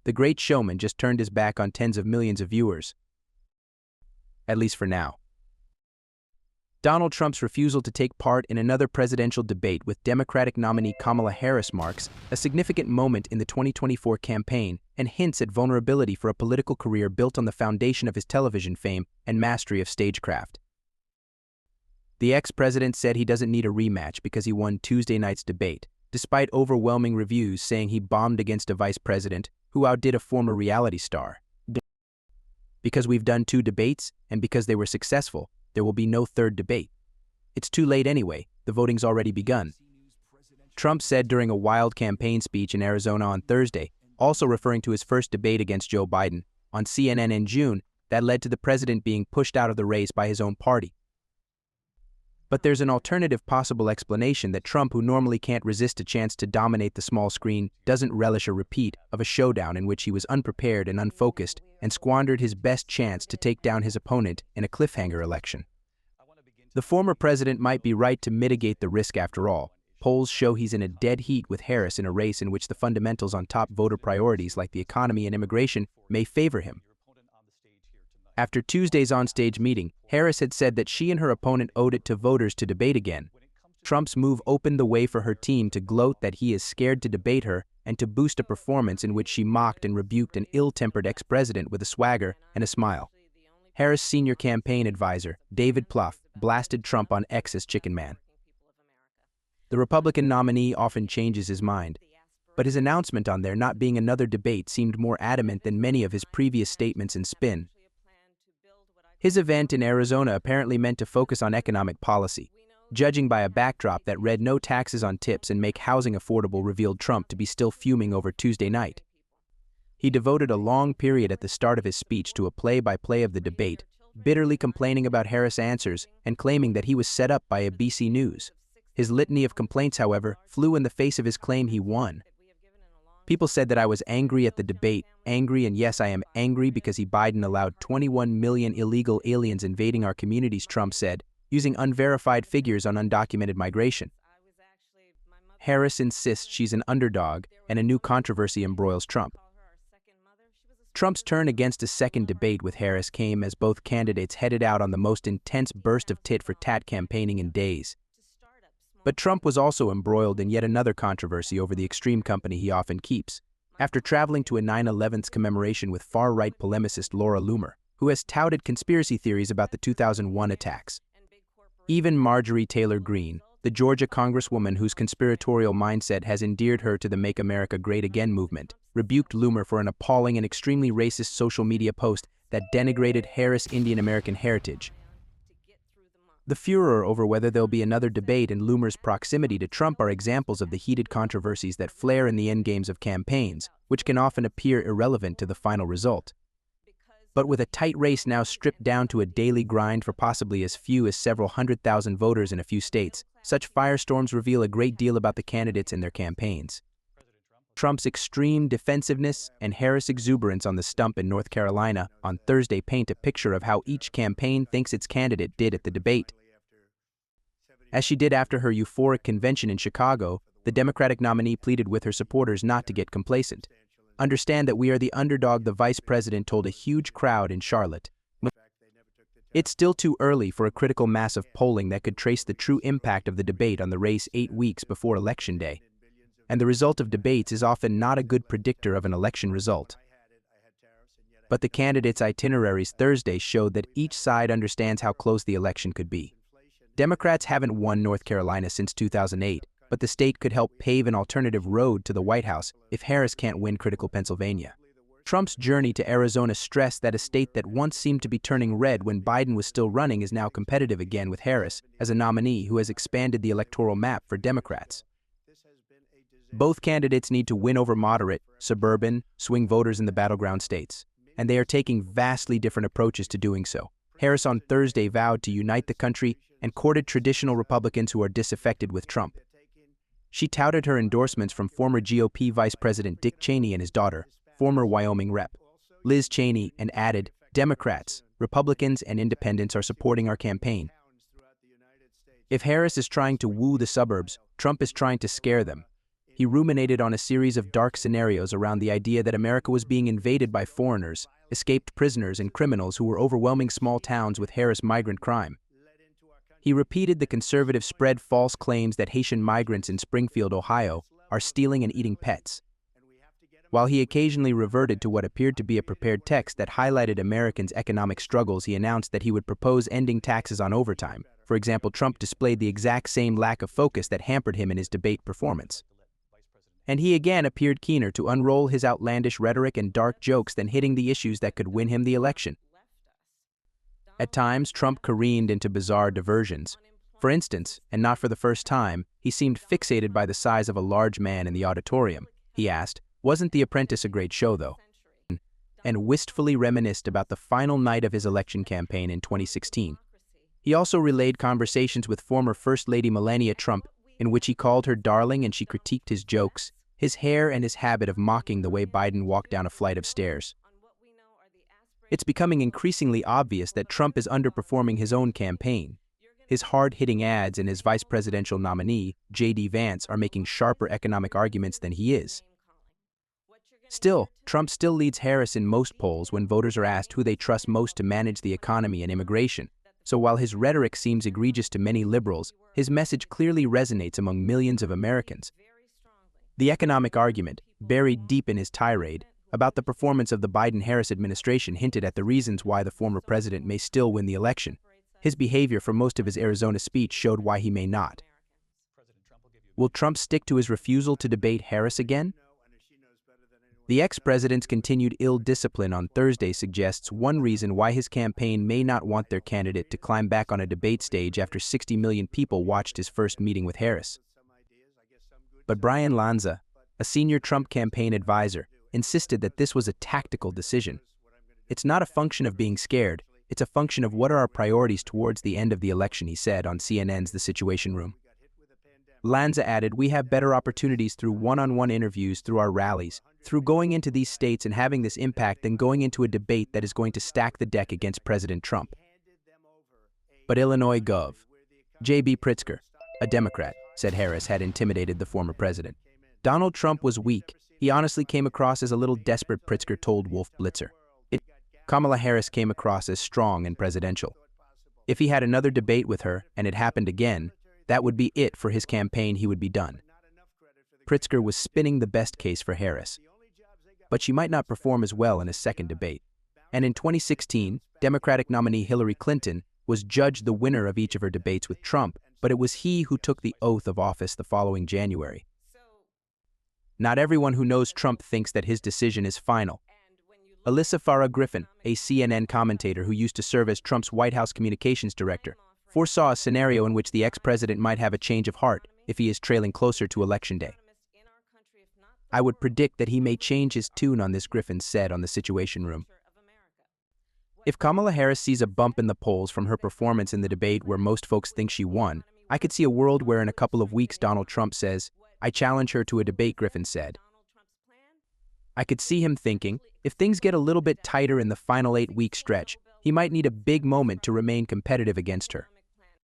The great showman just turned his back on tens of millions of viewers. At least for now. Donald Trump's refusal to take part in another presidential debate with Democratic nominee Kamala Harris marks a significant moment in the 2024 campaign and hints at vulnerability for a political career built on the foundation of his television fame and mastery of stagecraft. The ex-president said he doesn't need a rematch because he won Tuesday night's debate, despite overwhelming reviews saying he bombed against a vice president who outdid a former reality star. Because we've done 2 debates, and because they were successful, there will be no third debate. It's too late anyway, the voting's already begun. Trump said during a wild campaign speech in Arizona on Thursday, also referring to his first debate against Joe Biden on CNN in June, that led to the president being pushed out of the race by his own party. But there's an alternative possible explanation that Trump, who normally can't resist a chance to dominate the small screen, doesn't relish a repeat of a showdown in which he was unprepared and unfocused and squandered his best chance to take down his opponent in a cliffhanger election. The former president might be right to mitigate the risk after all. Polls show he's in a dead heat with Harris in a race in which the fundamentals on top voter priorities like the economy and immigration may favor him. After Tuesday's onstage meeting, Harris had said that she and her opponent owed it to voters to debate again. Trump's move opened the way for her team to gloat that he is scared to debate her and to boost a performance in which she mocked and rebuked an ill-tempered ex-president with a swagger and a smile. Harris' senior campaign advisor, David Plouffe, blasted Trump on X as Chicken Man. The Republican nominee often changes his mind, but his announcement on there not being another debate seemed more adamant than many of his previous statements and spin. His event in Arizona apparently meant to focus on economic policy, judging by a backdrop that read no taxes on tips and make housing affordable revealed Trump to be still fuming over Tuesday night. He devoted a long period at the start of his speech to a play-by-play of the debate, bitterly complaining about Harris' answers and claiming that he was set up by ABC News. His litany of complaints, however, flew in the face of his claim he won. People said that I was angry at the debate, angry, and yes, I am angry because Biden allowed 21 million illegal aliens invading our communities, Trump said, using unverified figures on undocumented migration. Harris insists she's an underdog, and a new controversy embroils Trump. Trump's turn against a second debate with Harris came as both candidates headed out on the most intense burst of tit-for-tat campaigning in days. But Trump was also embroiled in yet another controversy over the extreme company he often keeps, after traveling to a 9/11 commemoration with far-right polemicist Laura Loomer, who has touted conspiracy theories about the 2001 attacks. Even Marjorie Taylor Greene, the Georgia congresswoman whose conspiratorial mindset has endeared her to the Make America Great Again movement, rebuked Loomer for an appalling and extremely racist social media post that denigrated Harris' Indian American heritage. The furor over whether there'll be another debate and Loomer's proximity to Trump are examples of the heated controversies that flare in the endgames of campaigns, which can often appear irrelevant to the final result. But with a tight race now stripped down to a daily grind for possibly as few as several 100,000 voters in a few states, such firestorms reveal a great deal about the candidates and their campaigns. Trump's extreme defensiveness and Harris' exuberance on the stump in North Carolina on Thursday paint a picture of how each campaign thinks its candidate did at the debate. As she did after her euphoric convention in Chicago, the Democratic nominee pleaded with her supporters not to get complacent. Understand that we are the underdog, the vice president told a huge crowd in Charlotte. It's still too early for a critical mass of polling that could trace the true impact of the debate on the race 8 weeks before Election Day. And the result of debates is often not a good predictor of an election result. But the candidates' itineraries Thursday showed that each side understands how close the election could be. Democrats haven't won North Carolina since 2008, but the state could help pave an alternative road to the White House if Harris can't win critical Pennsylvania. Trump's journey to Arizona stressed that a state that once seemed to be turning red when Biden was still running is now competitive again with Harris as a nominee who has expanded the electoral map for Democrats. Both candidates need to win over moderate, suburban, swing voters in the battleground states, and they are taking vastly different approaches to doing so. Harris on Thursday vowed to unite the country and courted traditional Republicans who are disaffected with Trump. She touted her endorsements from former GOP Vice President Dick Cheney and his daughter, former Wyoming Rep. Liz Cheney, and added, "Democrats, Republicans, and independents are supporting our campaign. If Harris is trying to woo the suburbs, Trump is trying to scare them. He ruminated on a series of dark scenarios around the idea that America was being invaded by foreigners, escaped prisoners, and criminals who were overwhelming small towns with Harris migrant crime. He repeated the conservative spread false claims that Haitian migrants in Springfield, Ohio, are stealing and eating pets. While he occasionally reverted to what appeared to be a prepared text that highlighted Americans' economic struggles, he announced that he would propose ending taxes on overtime. For example, Trump displayed the exact same lack of focus that hampered him in his debate performance. And he again appeared keener to unroll his outlandish rhetoric and dark jokes than hitting the issues that could win him the election. At times, Trump careened into bizarre diversions. For instance, and not for the first time, he seemed fixated by the size of a large man in the auditorium. He asked, "Wasn't The Apprentice a great show, though?" and wistfully reminisced about the final night of his election campaign in 2016. He also relayed conversations with former First Lady Melania Trump, in which he called her darling and she critiqued his jokes, his hair, and his habit of mocking the way Biden walked down a flight of stairs. It's becoming increasingly obvious that Trump is underperforming his own campaign. His hard-hitting ads and his vice presidential nominee, J.D. Vance, are making sharper economic arguments than he is. Still, Trump still leads Harris in most polls when voters are asked who they trust most to manage the economy and immigration. So while his rhetoric seems egregious to many liberals, his message clearly resonates among millions of Americans. The economic argument, buried deep in his tirade, about the performance of the Biden-Harris administration hinted at the reasons why the former president may still win the election. His behavior for most of his Arizona speech showed why he may not. Will Trump stick to his refusal to debate Harris again? The ex-president's continued ill discipline on Thursday suggests one reason why his campaign may not want their candidate to climb back on a debate stage after 60 million people watched his first meeting with Harris. But Brian Lanza, a senior Trump campaign advisor, insisted that this was a tactical decision. "It's not a function of being scared, it's a function of what are our priorities towards the end of the election," he said on CNN's The Situation Room. Lanza added, "We have better opportunities through one-on-one interviews, through our rallies, through going into these states and having this impact than going into a debate that is going to stack the deck against President Trump." But Illinois Gov. J.B. Pritzker, a Democrat, said Harris had intimidated the former president. "Donald Trump was weak. He honestly came across as a little desperate," Pritzker told Wolf Blitzer. Kamala Harris came across as strong and presidential. If he had another debate with her, and it happened again, that would be it for his campaign. He would be done. Pritzker was spinning the best case for Harris. But she might not perform as well in a second debate. And in 2016, Democratic nominee Hillary Clinton was judged the winner of each of her debates with Trump, but it was he who took the oath of office the following January. Not everyone who knows Trump thinks that his decision is final. Alyssa Farah Griffin, a CNN commentator who used to serve as Trump's White House communications director, foresaw a scenario in which the ex-president might have a change of heart if he is trailing closer to Election Day. "I would predict that he may change his tune on this," Griffin said on The Situation Room. "If Kamala Harris sees a bump in the polls from her performance in the debate where most folks think she won, I could see a world where in a couple of weeks Donald Trump says, 'I challenge her to a debate,'" Griffin said. "I could see him thinking, if things get a little bit tighter in the final 8-week stretch, he might need a big moment to remain competitive against her."